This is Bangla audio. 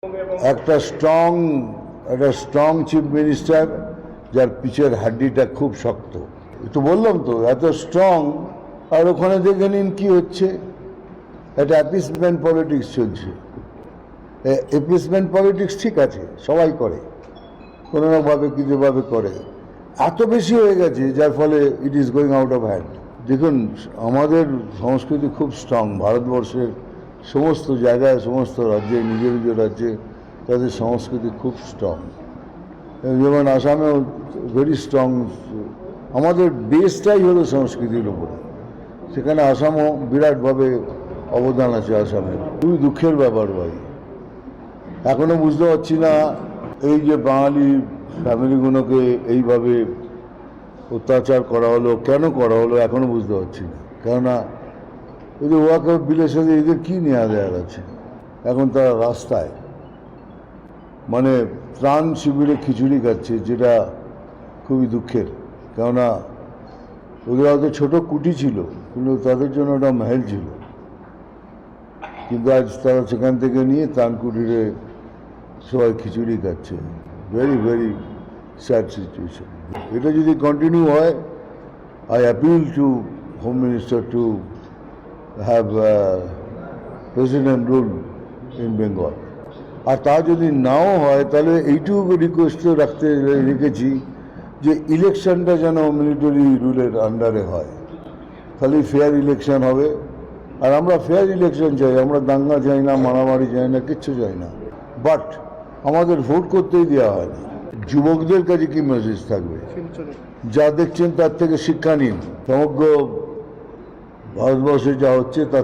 একটা স্ট্রং চিফ মিনিস্টার যার পিছের হাড্ডিটা খুব শক্ত। তো বললাম তো এত স্ট্রং, আর ওখানে দেখে নিন কি হচ্ছে, একটা অ্যাপিসমেন্ট পলিটিক্স চলছে। অ্যাপিসমেন্ট পলিটিক্স ঠিক আছে, সবাই করে, কোনো নাভাবে কিছুভাবে করে, এত বেশি হয়ে গেছে যার ফলে it is going out of hand. দেখুন, আমাদের সংস্কৃতি খুব স্ট্রং, ভারতবর্ষের সমস্ত জায়গায়, সমস্ত রাজ্যে, নিজের নিজের রাজ্যে তাদের সংস্কৃতি খুব স্ট্রং। যেমন আসামেও ভেরি স্ট্রং, আমাদের বেসটাই হলো সংস্কৃতির উপরে, সেখানে আসামও বিরাটভাবে অবদান আছে আসামের। খুবই দুঃখের ব্যাপার ভাই, এখনো বুঝতে পারছি না এই যে বাঙালি ফ্যামিলিগুলোকে এইভাবে অত্যাচার করা হলো, কেন করা হলো এখনো বুঝতে পারছি না। কেননা এদের ওয়াকআউট বিলের সাথে এদের কী নেওয়া দেওয়ার আছে? এখন তারা রাস্তায়, মানে ত্রাণ শিবিরে খিচুড়ি খাচ্ছে, যেটা খুবই দুঃখের। কেননা ওদের হয়তো ছোটো কুটি ছিল, কিন্তু তাদের জন্য ওটা মহল ছিল, কিন্তু আজ তারা সেখান থেকে নিয়ে ত্রাণ কুটিরে সবাই খিচুড়ি খাচ্ছে। Very very sad situation. এটা যদি কন্টিনিউ হয়, I appeal to home minister to have president rule in Bengal. আর তা যদি নাও হয়, তাহলে এইটুকু রিকোয়েস্ট রেখেছি যে ইলেকশনটা যেন মিলিটারি রুলের আন্ডারে হয়, তাহলে ফেয়ার ইলেকশন হবে। আর আমরা ফেয়ার ইলেকশন চাই, আমরা দাঙ্গা চাই না, মারামারি চাই না, কিচ্ছু চাই না। বাট আমাদের ভোট করতেই দেওয়া হয় না। যুবকদের কাছে কি মেসেজ থাকবে? যা দেখছেন তার থেকে শিক্ষা নিন। সমগ্র ভারতবর্ষে যা হচ্ছে তার